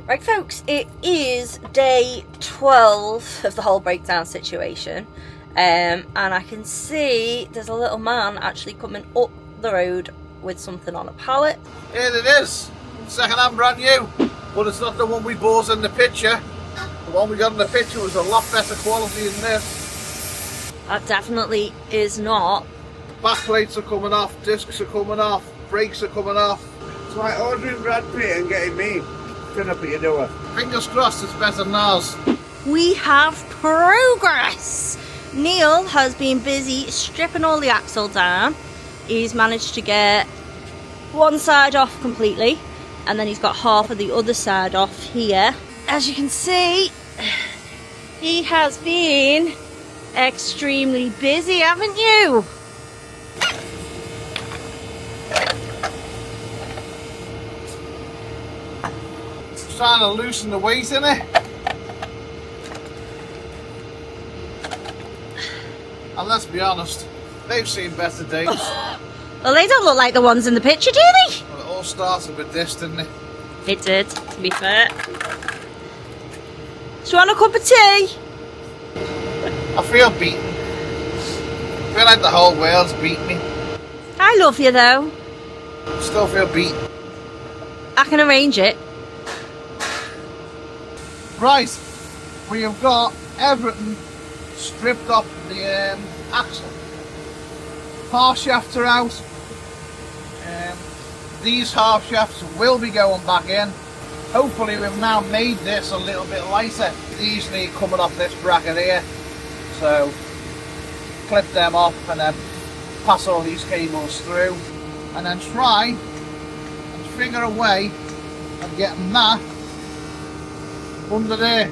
Right folks, it is day 12 of the whole breakdown situation, and I can see there's a little man actually coming up the road with something on a pallet. Here it is, second hand brand new, but it's not the one we bought in the picture. The one we got in the picture was a lot better quality than this. That definitely is not. Back plates are coming off, discs are coming off, brakes are coming off. It's like ordering Brad Pitt and getting me. Turn up at your door. Fingers crossed it's better than ours. We have progress. Neil has been busy stripping all the axle down. He's managed to get one side off completely, and then he's got half of the other side off here. As you can see, he has been extremely busy, haven't you? Trying to loosen the weight in it. And let's be honest, they've seen better days. Well, they don't look like the ones in the picture, do they? Well, it all started with this, didn't it? It did, to be fair. Do you want a cup of tea? I feel beaten. I feel like the whole world's beat me. I love you though. Still feel beaten. I can arrange it. Right, we have got everything stripped off the axle. Half shafts are out. These half shafts will be going back in. Hopefully we've now made this a little bit lighter. These need coming off this bracket here. So clip them off and then pass all these cables through. And then try and figure a way of getting that under there.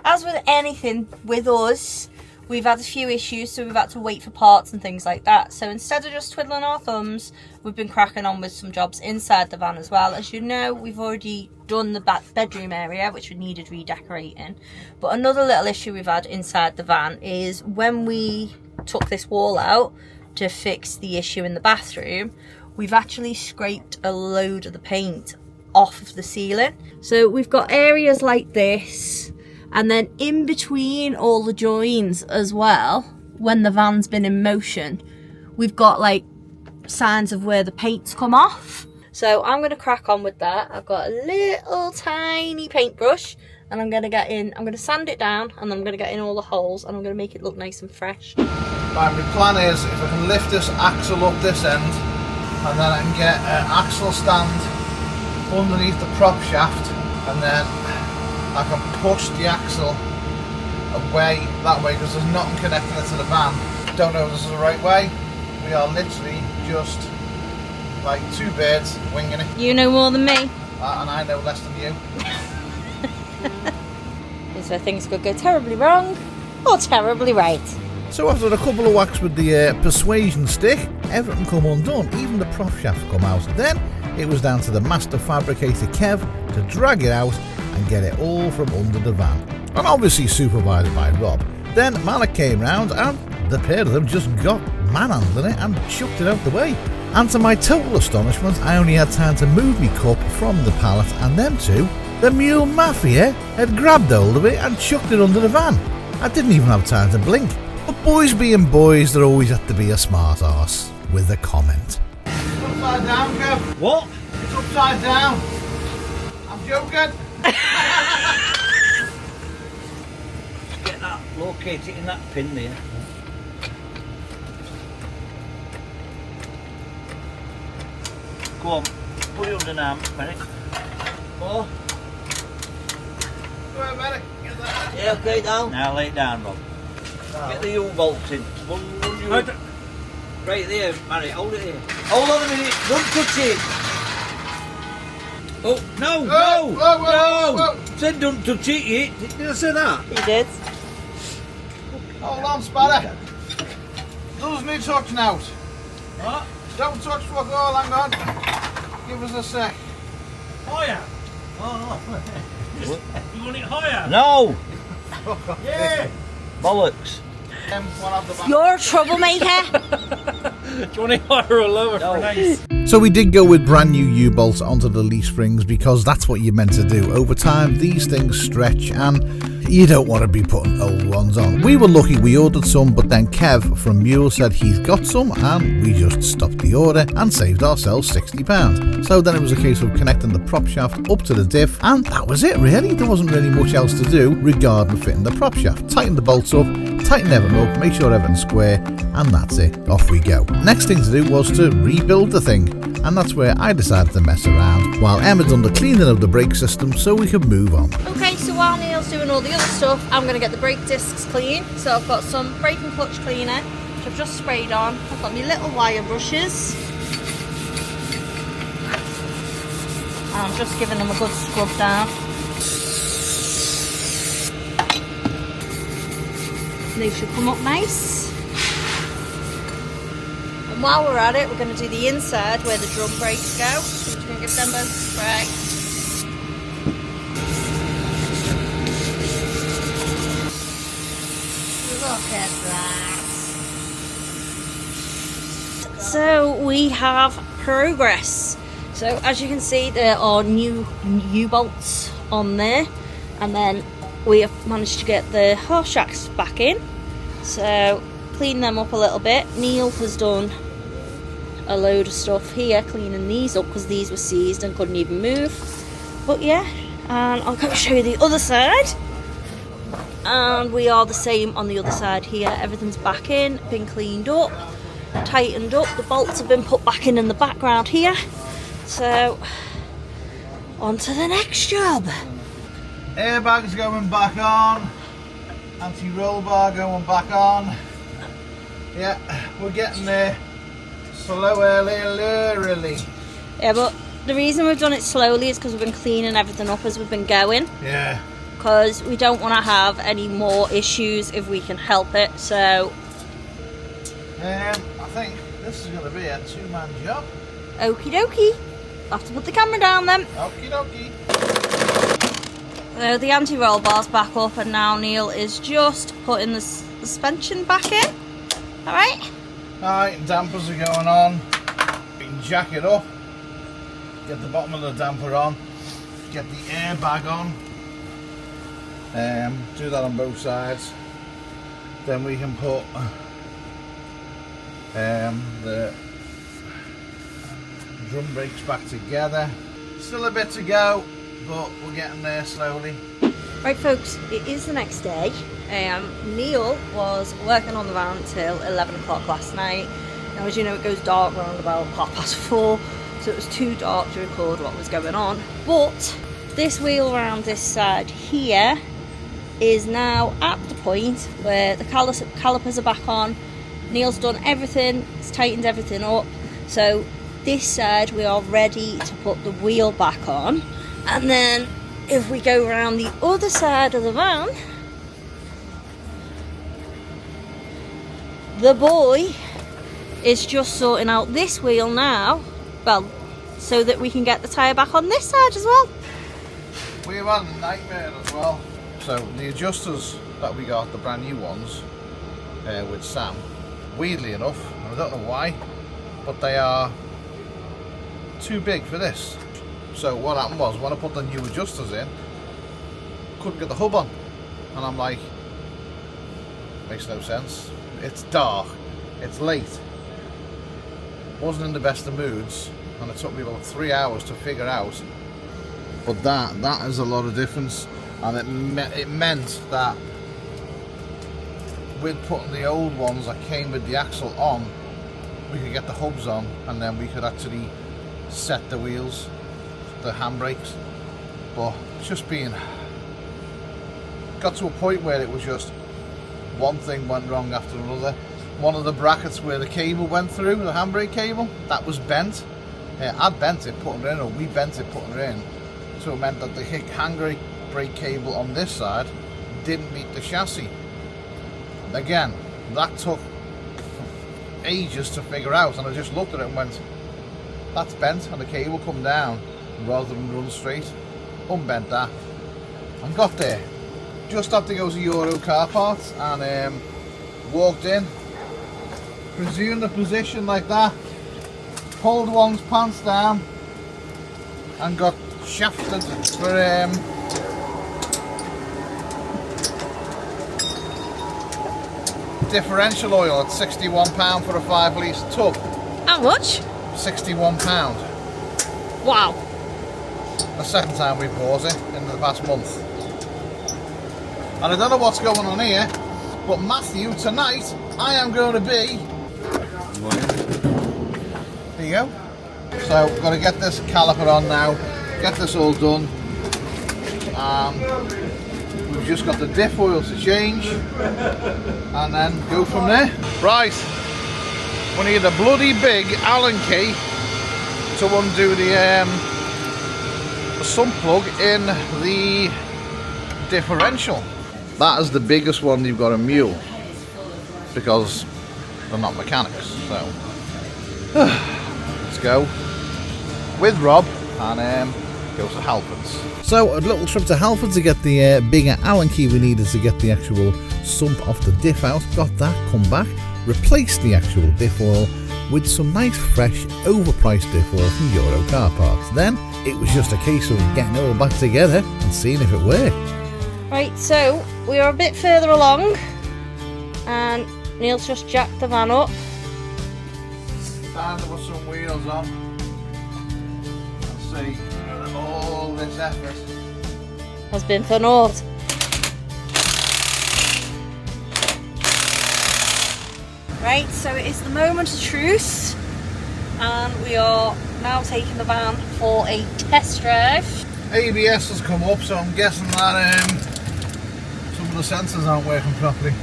As with anything with us, we've had a few issues, so we've had to wait for parts and things like that. So instead of just twiddling our thumbs, we've been cracking on with some jobs inside the van as well. As you know, we've already done the back bedroom area, which needed redecorating. But another little issue we've had inside the van is when we took this wall out to fix the issue in the bathroom, we've actually scraped a load of the paint off of the ceiling. So we've got areas like this, and then in between all the joins as well, when the van's been in motion, we've got like signs of where the paint's come off. So I'm going to crack on with that. I've got a little tiny paintbrush, and I'm going to sand it down, and then I'm going to get in all the holes, and I'm going to make it look nice and fresh. Right, my plan is if I can lift this axle up this end, and then I can get an axle stand underneath the prop shaft, and then I can push the axle away that way, because there's nothing connecting it to the van. Don't know if this is the right way. We are literally just like two birds winging it. You know more than me. And I know less than you. Is where things could go terribly wrong or terribly right. So after a couple of whacks with the persuasion stick, everything come undone, even the prop shaft come out. Then it was down to the master fabricator Kev to drag it out and get it all from under the van, and obviously supervised by Rob. Then Malik came round and the pair of them just got manhandling it and chucked it out the way. And to my total astonishment, I only had time to move my cup from the pallet, and them two, the mule mafia, had grabbed hold of it and chucked it under the van. I didn't even have time to blink. But boys being boys, there always had to be a smart arse with a comment. It's upside down, Kev. What? It's upside down. I'm joking. Get that, locate it in that pin there. Go on, put it under now, Merrick. Oh. Go ahead, Medic. Get that. Yeah, okay, down. Now lay it down, Rob. Get the U-bolts in. Right there, Merrick, hold it here. Hold on a minute, don't touch it. Oh, no, Whoa, no, whoa, whoa, no. whoa, whoa. Said don't touch it. Did I say that? You did. Hold on, Spanner. Doesn't need touching out. What? Don't touch fuck all, hang on. Give us a sec. Higher? Oh, you want it higher? No. Yeah. Bollocks. We'll have the back. You're a troublemaker. Do you want to hire a lower for nice? So we did go with brand new U-bolts onto the leaf springs because that's what you're meant to do. Over time, these things stretch and you don't want to be putting old ones on. We were lucky we ordered some, but then Kev from Mule said he's got some and we just stopped the order and saved ourselves £60. So then it was a case of connecting the prop shaft up to the diff and that was it really. There wasn't really much else to do regarding fitting the prop shaft. Tighten the bolts up, tighten everything up, make sure everything's square, and that's it. Off we go. Next thing to do was to rebuild the thing, and that's where I decided to mess around while Emma done the cleaning of the brake system so we could move on. Okay, so while Neil's doing all the other stuff, I'm going to get the brake discs clean. So I've got some brake and clutch cleaner, which I've just sprayed on. I've got my little wire brushes. And I'm just giving them a good scrub down. They should come up nice. And while we're at it, we're going to do the inside where the drum brakes go. So we're going to give them both a spray. Look at that. So we have progress. So as you can see, there are new U-bolts on there, and then we have managed to get the horse shafts back in. So clean them up a little bit. Neil has done a load of stuff here cleaning these up because these were seized and couldn't even move. But yeah, and I'll go show you the other side. And we are the same on the other side here. Everything's back in, been cleaned up, tightened up. The bolts have been put back in the background here. So on to the next job. Airbags going back on, anti-roll bar going back on. Yeah, we're getting there. Slowly. Yeah, but the reason we've done it slowly is because we've been cleaning everything up as we've been going. Yeah. Because we don't want to have any more issues if we can help it. So I think this is going to be a two-man job. okie dokie. I'll have to put the camera down then. Okie dokie. So the anti-roll bar's back up and now Neil is just putting the suspension back in. Alright? Alright, dampers are going on. You can jack it up. Get the bottom of the damper on. Get the airbag on. Do that on both sides. Then we can put the drum brakes back together. Still a bit to go, but we're getting there slowly. Right folks, it is the next day. Neil was working on the van till 11 o'clock last night. Now as you know it goes dark around about 4:30, so it was too dark to record what was going on. But this wheel around this side here is now at the point where the calipers are back on. Neil's done everything, he's tightened everything up. So this side we are ready to put the wheel back on. And then if we go around the other side of the van, the boy is just sorting out this wheel now, well, so that we can get the tyre back on this side as well. We've had a nightmare as well. So the adjusters that we got, the brand new ones, with Sam, weirdly enough, I don't know why, but they are too big for this. So what happened was, when I put the new adjusters in, couldn't get the hub on, and I'm like, makes no sense. It's dark, it's late, wasn't in the best of moods, and it took me about 3 hours to figure out. But that is a lot of difference, and it meant that with putting the old ones that came with the axle on, we could get the hubs on, and then we could actually set the wheels, the handbrakes. But it's just got to a point where it was just one thing went wrong after another. One of the brackets where the cable went through, the handbrake cable, that was bent. I'd bent it putting it in, or we bent it putting it in, so it meant that the handbrake cable on this side didn't meet the chassis. Again, that took ages to figure out, and I just looked at it and went, that's bent, and the cable come down rather than run straight. Unbent that and got there. Just had to go to Euro car parts and walked in, resume the position like that, pulled one's pants down and got shafted for differential oil at £61 for a 5 litre tub. How much? £61. Wow. The second time we bought it in the past month. And I don't know what's going on here, but Matthew, tonight I am going to be. There you go. So we've got to get this caliper on now, get this all done. We've just got the diff oil to change and then go from there. Right, we need a bloody big Allen key to undo the sump plug in the differential. That is the biggest one you've got a mule because they're not mechanics. So let's go with Rob and go to Halfords. So a little trip to Halford to get the bigger Allen key we needed to get the actual sump off the diff out. Got that, come back, replaced the actual diff oil with some nice fresh overpriced diff oil from Euro Car Parts. Then it was just a case of getting it all back together and seeing if it worked. Right, so we are a bit further along and Neil's just jacked the van up. Time to put some wheels on and see that all this effort Has been for naught. Right, so it is the moment of truth and we are now taking the van for a test drive. ABS has come up, so I'm guessing that some of the sensors aren't working properly.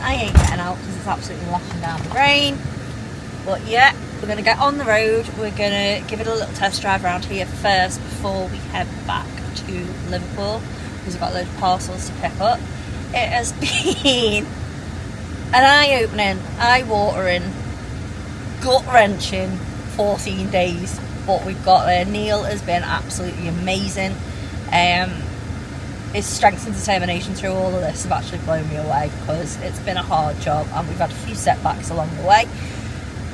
I ain't getting out because it's absolutely lashing down the rain. But yeah, we're going to get on the road. We're going to give it a little test drive around here first before we head back to Liverpool because we've got a load of parcels to pick up. It has been an eye-opening, eye-watering, gut-wrenching 14 days. What we've got there. Neil has been absolutely amazing. His strength and determination through all of this have actually blown me away because it's been a hard job and we've had a few setbacks along the way.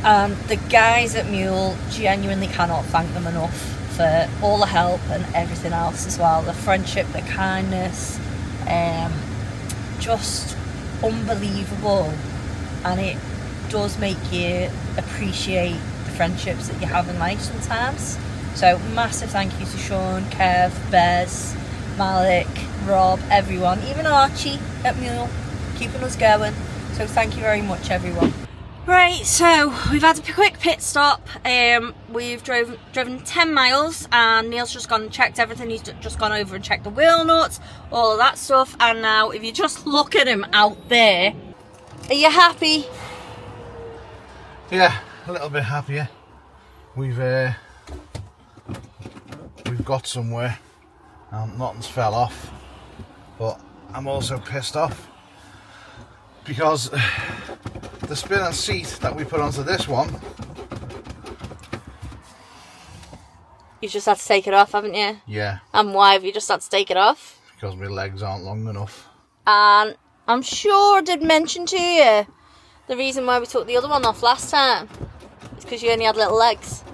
The guys at Mule, genuinely cannot thank them enough for all the help and everything else as well. The friendship, the kindness, just unbelievable. And it does make you appreciate the friendships that you have in life sometimes. So massive thank you to Sean, Kev, Bez, Malik, Rob, everyone, even Archie at Mule, keeping us going. So thank you very much, everyone. Right, so we've had a quick pit stop. We've driven 10 miles and Neil's just gone and checked everything. He's just gone over and checked the wheel nuts, all of that stuff. And now if you just look at him out there, are you happy? Yeah, a little bit happier. We've got somewhere. Nothing's fell off, but I'm also pissed off because the spinning seat that we put onto this one, You just had to take it off, haven't you? yeah, And why have you just had to take it off? because my legs aren't long enough. And I'm sure I did mention to you the reason why we took the other one off last time. It's because you only had little legs.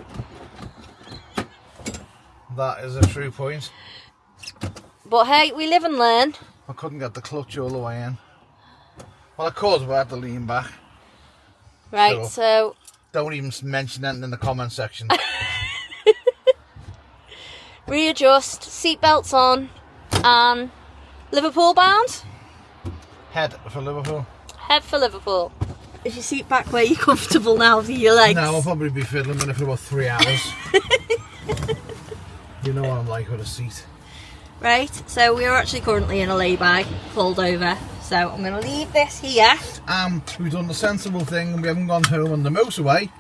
That is a true point. But hey, we live and learn. I couldn't get the clutch all the way in. Well, I could, but I had to lean back. Right, Sure. so Don't even mention anything in the comment section. readjust, seatbelts on, and Liverpool bound. Head for Liverpool. Head for Liverpool. Is your seat back where you're comfortable now with your legs? No, I'll probably be fiddling with it for about 3 hours. You know what I'm like with a seat. Right, so we are actually currently in a lay-by, pulled over. So I'm going to leave this here. We've done the sensible thing and we haven't gone home on the motorway.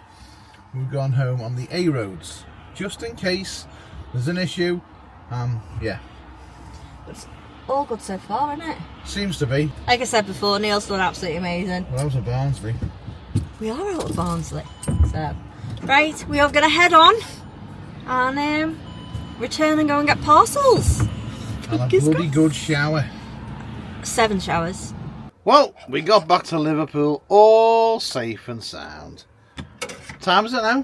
We've gone home on the A roads. Just in case there's an issue. Yeah. It's all good so far, isn't it? Seems to be. Like I said before, Neil's done absolutely amazing. Well, that was a Barnsley. We are out of Barnsley. So, right, we are going to head on and return and go and get parcels. And a Fingers bloody crossed. good shower. 7 showers. Well, we got back to Liverpool all safe and sound. What time is it now?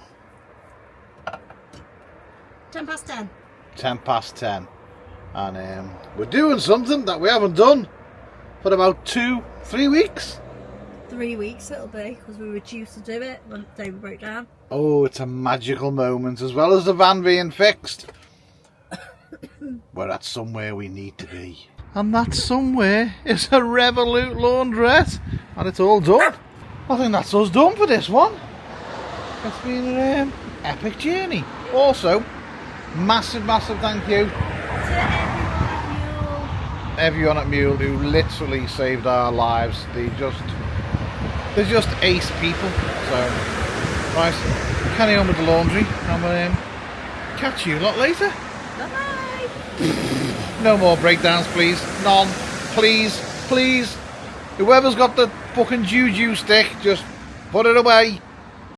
10:10. 10:10. And we're doing something that we haven't done for about 2-3 weeks. 3 weeks it'll be, because we were due to do it when the day we broke down. Oh, it's a magical moment, as well as the van being fixed. We're at somewhere we need to be. And that somewhere is a Revolut laundrette. And it's all done. I think that's us done for this one. It's been an epic journey. Also, massive thank you To everyone at Mule who literally saved our lives. They're just ace people. So, right, carry on with the laundry, and we'll catch you a lot later. Bye-bye. No more breakdowns, please. None. Please. Whoever's got the fucking juju stick, just put it away.